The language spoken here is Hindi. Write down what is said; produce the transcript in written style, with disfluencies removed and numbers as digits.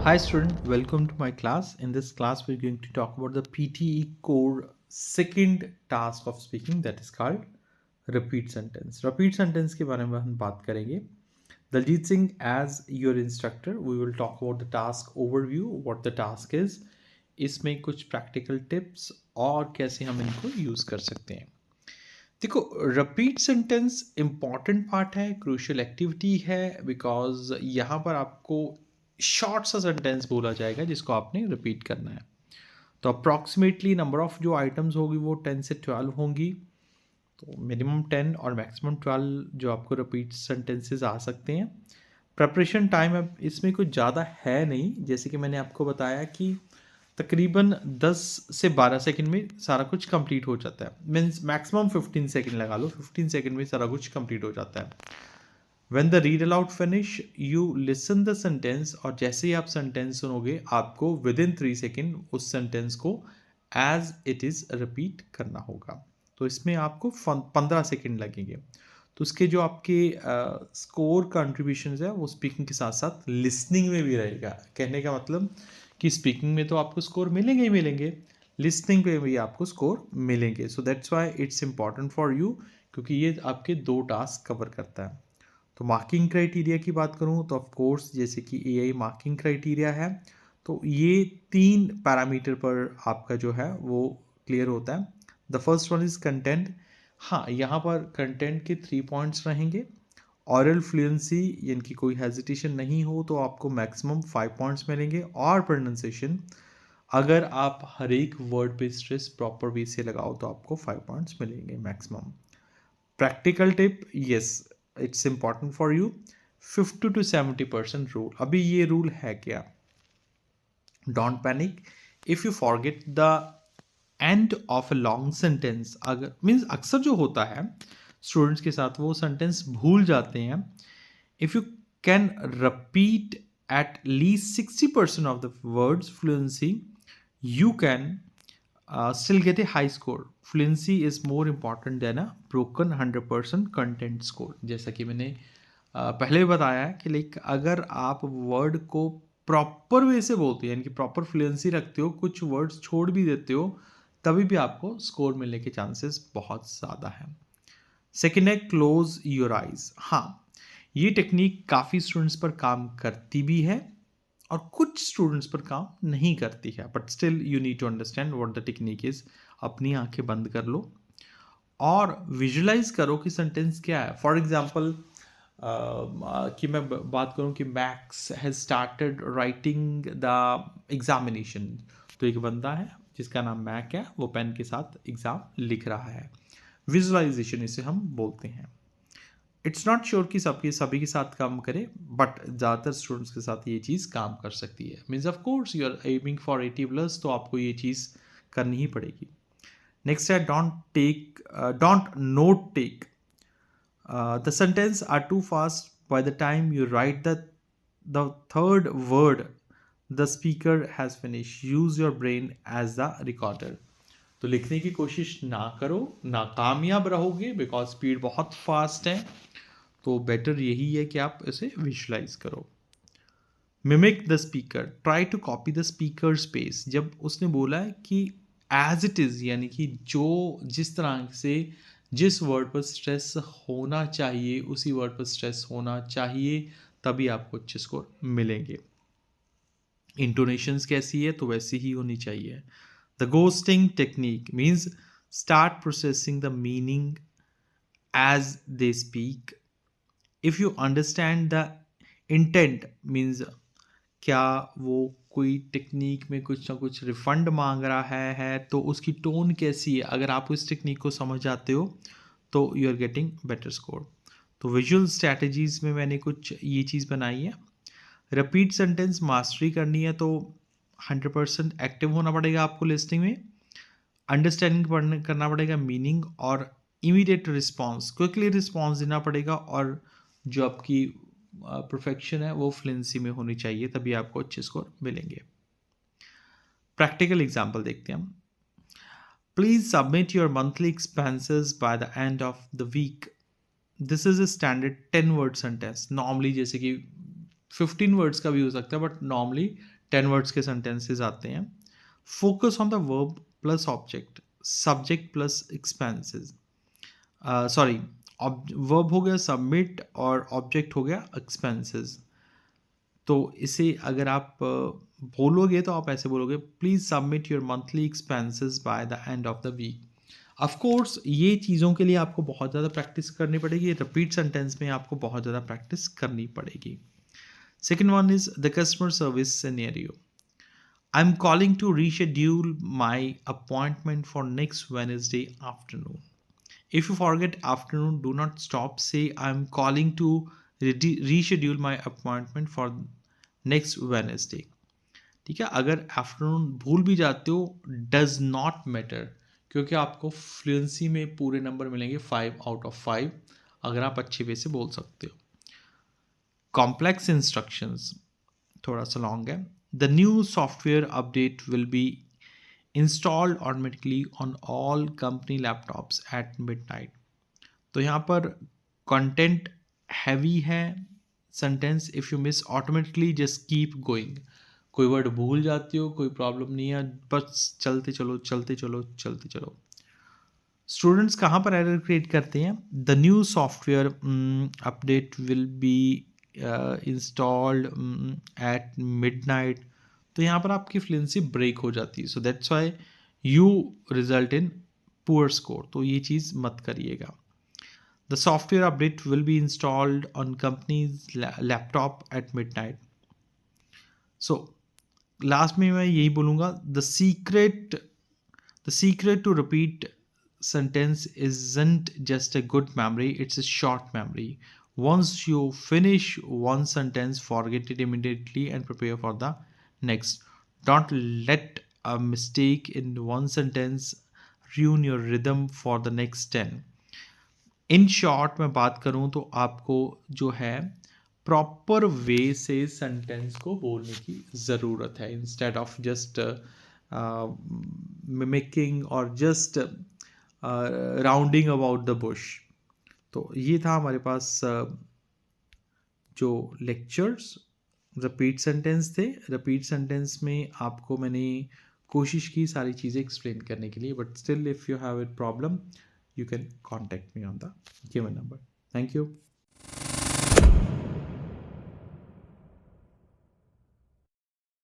Hi student, welcome to my class. In this class, we're going to talk about the PTE core second task of speaking that is called repeat sentence. Repeat sentence के बारे में हम बात करेंगे. Daljit Singh as your instructor, we will talk about the task overview, what the task is. इसमें कुछ practical tips और कैसे हम इनको use कर सकते हैं. देखो रिपीट सेंटेंस इंपॉर्टेंट पार्ट है, क्रूशियल एक्टिविटी है, बिकॉज यहाँ पर आपको शॉर्ट सा सेंटेंस बोला जाएगा जिसको आपने रिपीट करना है. तो अप्रॉक्सीमेटली नंबर ऑफ जो आइटम्स होगी वो 10 से 12 होंगी. तो मिनिमम 10 और मैक्सिमम 12 जो आपको रिपीट सेंटेंसेस आ सकते हैं. प्रेपरेशन टाइम अब इसमें कुछ ज़्यादा है नहीं, जैसे कि मैंने आपको बताया कि तकरीबन 10 से 12 सेकंड में सारा कुछ कंप्लीट हो जाता है. मीन्स मैक्सिमम 15 सेकंड लगा लो, 15 सेकंड में सारा कुछ कंप्लीट हो जाता है. When the read aloud finish you listen the sentence, और जैसे ही आप सेंटेंस सुनोगे आपको विद इन 3 सेकेंड उस सेंटेंस को एज इट इज़ रिपीट करना होगा. तो इसमें आपको 15 सेकेंड लगेंगे. तो उसके जो आपके स्कोर कंट्रीब्यूशन है वो स्पीकिंग के साथ साथ लिसनिंग में भी रहेगा. कहने का मतलब कि स्पीकिंग में तो आपको स्कोर मिलेंगे ही मिलेंगे, लिसनिंग पे भी आपको स्कोर मिलेंगे. सो that's why it's important for you, क्योंकि ये आपके 2 टास्क कवर करता है. तो मार्किंग क्राइटेरिया की बात करूँ तो ऑफ कोर्स जैसे कि एआई मार्किंग क्राइटेरिया है, तो ये 3 पैरामीटर पर आपका जो है वो क्लियर होता है. The first one is content. हाँ, यहाँ पर कंटेंट के 3 पॉइंट्स रहेंगे. ऑरल फ्लुएंसी यानी कि कोई हेजिटेशन नहीं हो तो आपको मैक्सिमम 5 पॉइंट्स मिलेंगे. और प्रोनाउंसिएशन, अगर आप हर एक वर्ड पे स्ट्रेस प्रॉपर वे से लगाओ तो आपको 5 पॉइंट्स मिलेंगे maximum. Practical tip, yes it's important for you. 50 to 70% rule. अभी ये रूल है क्या? Don't panic if you forget the end of a long sentence. अगर मीन्स अक्सर जो होता है स्टूडेंट्स के साथ, वो सेंटेंस भूल जाते हैं. If you can repeat at least 60% of the words fluency, you can still get a high score. Fluency is more important than a broken 100% content score. जैसा कि मैंने पहले बताया है कि लाइक अगर आप वर्ड को प्रॉपर वे से बोलते हो यानी कि प्रॉपर फ्लुएंसी रखते हो, कुछ वर्ड्स छोड़ भी देते हो, तभी भी आपको स्कोर मिलने के चांसेस बहुत ज़्यादा हैं. सेकेंड है क्लोज योर आइज. हाँ, ये टेक्निक काफ़ी स्टूडेंट्स पर काम करती भी है और कुछ स्टूडेंट्स पर काम नहीं करती है, but still you need to understand what the technique is. अपनी आंखें बंद कर लो और विजुलाइज करो कि सेंटेंस क्या है. फॉर एग्जाम्पल कि मैं बात करूं कि max has started writing the examination. तो एक बंदा है जिसका नाम मैक है, वो पेन के साथ एग्ज़ाम लिख रहा है. विजुअलाइजेशन इसे हम बोलते हैं. इट्स नॉट श्योर कि सबके सभी के साथ काम करे, बट ज़्यादातर स्टूडेंट्स के साथ ये चीज़ काम कर सकती है. Means of course you are aiming for 80+, तो आपको ये चीज़ करनी ही पड़ेगी. नेक्स्ट है don't note take. The sentence are too fast. By the time you write the third word the speaker has finish. Use your brain as the recorder. तो लिखने की कोशिश ना करो, नाकामयाब रहोगे बिकॉज स्पीड बहुत फास्ट है. तो बेटर यही है कि आप इसे विजुलाइज करो. Mimic the speaker. Try to copy the speaker space. जब उसने बोला है कि एज इट इज़, यानी कि जो जिस तरह से जिस वर्ड पर स्ट्रेस होना चाहिए उसी वर्ड पर स्ट्रेस होना चाहिए, तभी आपको अच्छे स्कोर मिलेंगे. इंटोनेशंस कैसी है तो वैसी ही होनी चाहिए. The ghosting technique means start processing the meaning as they speak. If you understand the intent, means क्या वो कोई टेक्निक में कुछ ना कुछ रिफंड मांग रहा है तो उसकी टोन कैसी है, अगर आप उस टेक्निक को समझ जाते हो तो you are getting better score. तो विजुअल स्ट्रैटेजीज में मैंने कुछ ये चीज़ बनाई है. रिपीट सेंटेंस मास्टरी करनी है तो 100% एक्टिव होना पड़ेगा आपको लिस्टिंग में. अंडरस्टैंडिंग करना पड़ेगा मीनिंग, और इमीडिएट रिस्पॉन्स, क्विकली रिस्पॉन्स देना पड़ेगा. और जो आपकी परफेक्शन है वो फ्लुएंसी में होनी चाहिए, तभी आपको अच्छे स्कोर मिलेंगे. प्रैक्टिकल एग्जांपल देखते हैं हम. Please submit your monthly expenses by the end of the week. This is a standard 10 word sentence. Normally जैसे कि 15 वर्ड्स का भी हो सकता है, बट नॉर्मली 10 वर्ड्स के सेंटेंसेस आते हैं. Focus on the verb plus object, subject plus expenses. Sorry, verb हो गया सबमिट और ऑब्जेक्ट हो गया एक्सपेंसेस. तो इसे अगर आप बोलोगे तो आप ऐसे बोलोगे, please submit your monthly expenses by the end of the week. Of course ये चीज़ों के लिए आपको बहुत ज़्यादा प्रैक्टिस करनी पड़ेगी. रिपीट सेंटेंस में आपको बहुत ज़्यादा प्रैक्टिस करनी पड़ेगी. Second one is the customer service scenario. I am calling to reschedule my appointment for next Wednesday afternoon. If you forget afternoon, do not stop. Say, I'm calling to reschedule my appointment for next Wednesday. ठीक है, अगर आफ्टरनून भूल भी जाते हो, डज नॉट मैटर, क्योंकि आपको फ्लुएंसी में पूरे नंबर मिलेंगे 5 out of 5 अगर आप अच्छे वे से बोल सकते हो. कॉम्प्लेक्स इंस्ट्रक्शंस थोड़ा सा लॉन्ग है. The new software update will B installed automatically on all company laptops at midnight. तो यहाँ पर content heavy है sentence. if you miss automatically just keep going. कोई वर्ड भूल जाती हो, कोई प्रॉब्लम नहीं है, बस चलते चलो चलते चलो चलते चलो. स्टूडेंट्स कहाँ पर एरर क्रिएट करते हैं? The new software update will be installed at midnight. तो यहाँ पर आपकी फ्लुएंसी ब्रेक हो जाती है. So that's why you result in poor score. तो ये चीज़ मत करिएगा. The software update will be installed on company's laptop at midnight. So last में मैं यही बोलूँगा, the secret to repeat sentence isn't just a good memory, it's a short memory. Once you finish one sentence, forget it immediately and prepare for the next. Don't let a mistake in one sentence ruin your rhythm for the next 10. In short मैं बात करूँ तो आपको जो है प्रॉपर वे से सेंटेंस को बोलने की ज़रूरत है, इंस्टेड ऑफ जस्ट मिमिकिंग और just rounding about the Bush. तो ये था हमारे पास जो लेक्चर्स रिपीट सेंटेंस थे. रिपीट सेंटेंस में आपको मैंने कोशिश की सारी चीज़ें एक्सप्लेन करने के लिए, but still if you have a problem you can contact me on the given number. Thank you.